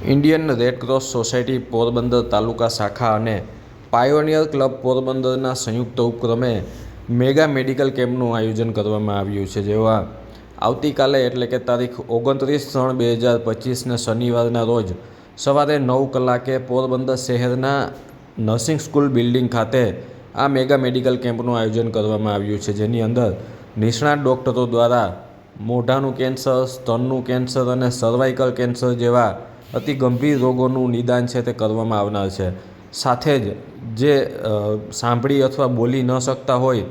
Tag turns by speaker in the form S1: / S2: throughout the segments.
S1: Indian red cross society Porbandar taluka શાખા અને pioneer club પોરબંદરના સંયુક્ત ઉપક્રમે મેગા મેડિકલ કેમ્પનું આયોજન કરવામાં આવ્યું છે. જેવા આવતીકાલે એટલે કે તારીખ 29/3/2025ને શનિવારના રોજ સવારે 9 કલાકે પોરબંદર શહેરના નર્સિંગ સ્કૂલ બિલ્ડિંગ ખાતે આ મેગા મેડિકલ કેમ્પનું આયોજન કરવામાં આવ્યું છે, જેની અંદર નિષ્ણાત ડૉક્ટરો દ્વારા મોઢાનું કેન્સર, સ્તનનું કેન્સર અને સર્વાઇકલ કેન્સર જેવા અતિ ગંભીર રોગોનું નિદાન છે તે કરવામાં આવનાર છે. સાથે જ જે સાંભળી અથવા બોલી ન શકતા હોય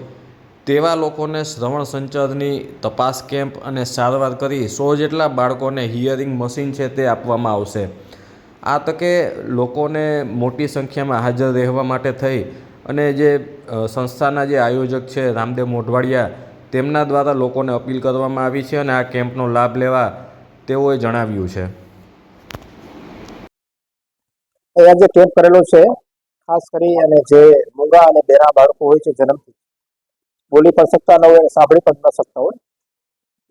S1: તેવા લોકોને શ્રવણ સંચારની તપાસ કેમ્પ અને સારવાર કરી 100 જેટલા બાળકોને હિયરિંગ મશીન છે તે આપવામાં આવશે. આ તકે લોકોને મોટી સંખ્યામાં હાજર રહેવા માટે થઈ અને જે સંસ્થાના જે આયોજક છે રામદેવ મોઢવાડિયા, તેમના દ્વારા લોકોને અપીલ કરવામાં આવી છે અને આ કેમ્પનો લાભ લેવા તેઓએ જણાવ્યું છે.
S2: અહીંયા જે કેમ્પ કરેલો છે, ખાસ કરી અને જે મૂંગા અને બહેરા બાળકો હોય છે, જન્મથી બોલી પણ શકતા ન હોય અને સાંભળી પણ ન શકતા હોય,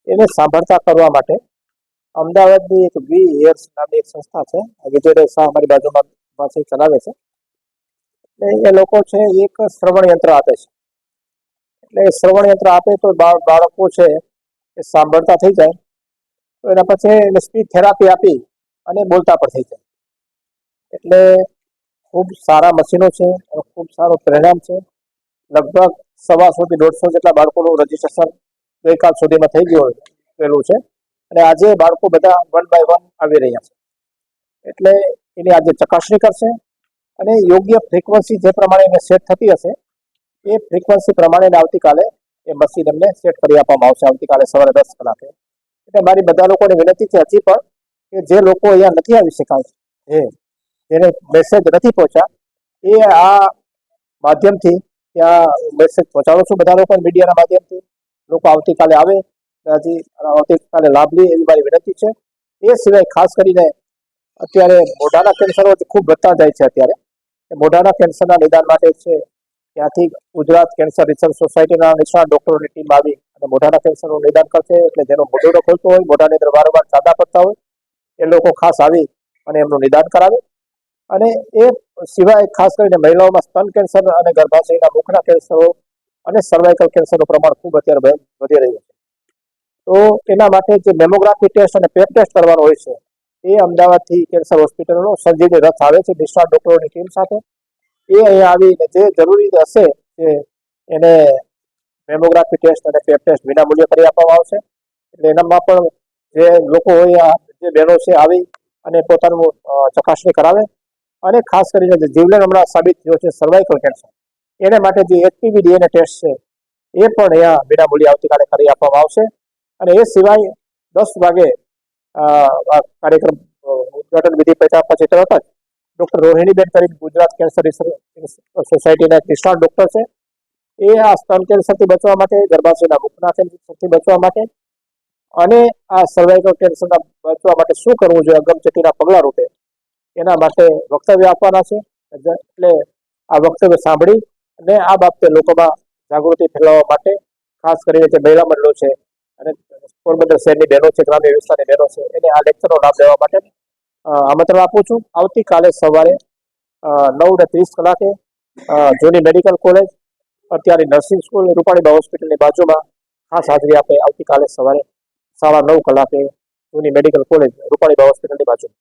S2: એને સાંભળતા કરવા માટે અમદાવાદની એક વી હિયર્સ નામની એક સંસ્થા છે, વિજય શાહ અમારી બાજુમાં પાછી ચલાવે છે. એટલે એ લોકો છે એક શ્રવણ યંત્ર આપે છે. એટલે શ્રવણ યંત્ર આપે તો બાળકો છે એ સાંભળતા થઈ જાય, તો એના પછી એને સ્પીચ થેરાપી આપી અને બોલતા પણ થઈ જાય. એટલે ખૂબ સારા મશીનો છે અને ખૂબ સારું પરિણામ છે. લગભગ 125 થી 150 જેટલા બાળકોનું રજીસ્ટ્રેશન ગઈકાલ સુધીમાં થઈ ગયેલું છે અને આજે બાળકો બધા 1 by 1 આવી રહ્યા છે. એટલે એની આજે ચકાસણી કરશે અને યોગ્ય ફ્રીક્વન્સી જે પ્રમાણે એને સેટ થતી હશે એ ફ્રીક્વન્સી પ્રમાણે આવતીકાલે એ મશીન એમને સેટ કરી આપવામાં આવશે, આવતીકાલે સવારે 10 કલાકે. એટલે મારી બધા લોકોને વિનંતી છે હજી પણ કે જે લોકો અહીંયા નથી આવી શકાય, જેને મેસેજ નથી પહોંચ્યા, એ આ માધ્યમથી ત્યાં મેસેજ પહોંચાડો છું બધા લોકો મીડિયાના માધ્યમથી. લોકો આવતીકાલે આવે, હજી આવતીકાલે લાભ લે એવી મારી વિનંતી છે. એ સિવાય ખાસ કરીને અત્યારે મોઢાના કેન્સરો ખૂબ વધતા જાય છે. અત્યારે મોઢાના કેન્સરના નિદાન માટે છે ત્યાંથી ગુજરાત કેન્સર રિસર્ચ સોસાયટીના નિષ્ણાત ડૉક્ટરોની ટીમ આવી અને મોઢાના કેન્સરનું નિદાન કરશે. એટલે જેનો મોઢો ન ખોલતો હોય, મોઢાની અંદર વારંવાર ચાંદા પડતા હોય, એ લોકો ખાસ આવી અને એમનું નિદાન કરાવે. અને એ સિવાય ખાસ કરીને મહિલાઓમાં સ્તન કેન્સર અને ગર્ભાશયના મુખના કેન્સરો અને સર્વાઇકલ કેન્સરનું પ્રમાણ ખૂબ અત્યારે વધી રહ્યું છે. તો એના માટે જે મેમોગ્રાફી ટેસ્ટ અને પેપ ટેસ્ટ કરવાનો હોય છે, એ અમદાવાદથી કેન્સર હોસ્પિટલનો સંજીવની રથ આવે છે નિષ્ણાત ડૉક્ટરોની ટીમ સાથે. એ અહીંયા આવીને જે જરૂરી હશે કે એને મેમોગ્રાફી ટેસ્ટ અને પેપ ટેસ્ટ વિનામૂલ્યે કરી આપવામાં આવશે. એટલે એનામાં પણ જે લોકો હોય, જે બહેનો છે, આવી અને પોતાનું ચકાસણી કરાવે. અને ખાસ કરીને જે જીવલેણ હમણાં સાબિત થયો છે સર્વાઇકલ કેન્સર, એને માટે જે HPV DNA ટેસ્ટ છે એ પણ અહીંયા વિનામૂલ્યે આવતીકાલે કરી આપવામાં આવશે. અને એ સિવાય 10 વાગે કાર્યક્રમ ઉદઘાટન વિધિ પછી તરત જ ડૉક્ટર રોહિણીબેન કરીને ગુજરાત કેન્સર રિસર્ચ સોસાયટીના નિષ્ણાત ડૉક્ટર છે, એ આ સ્તન કેન્સરથી બચવા માટે, ગર્ભાશયના મુખના કેન્સરથી બચવા માટે અને આ સર્વાઇકલ કેન્સરના બચવા માટે શું કરવું જોઈએ અગમચેતીના પગલાં રૂપે, એના માટે વક્તવ્ય આપવાના છે. એટલે આ વક્તવ્ય સાંભળી અને આ બાબતે લોકોમાં જાગૃતિ ફેલાવવા માટે ખાસ કરીને જે મહિલા મંડળો છે અને પોરબંદર શહેરની બહેનો છે, ગ્રામ્ય વિસ્તારની બહેનો છે, એને આ લેક્ચરનો લાભ લેવા માટે આમંત્રણ આપું છું. આવતીકાલે સવારે 9:30 કલાકે જૂની મેડિકલ કોલેજ, અત્યારે નર્સિંગ સ્કૂલ, રૂપાણીબા હોસ્પિટલની બાજુમાં ખાસ હાજરી આપે. આવતીકાલે સવારે 9:30 કલાકે જૂની મેડિકલ કોલેજ, રૂપાણીબા હોસ્પિટલની બાજુમાં.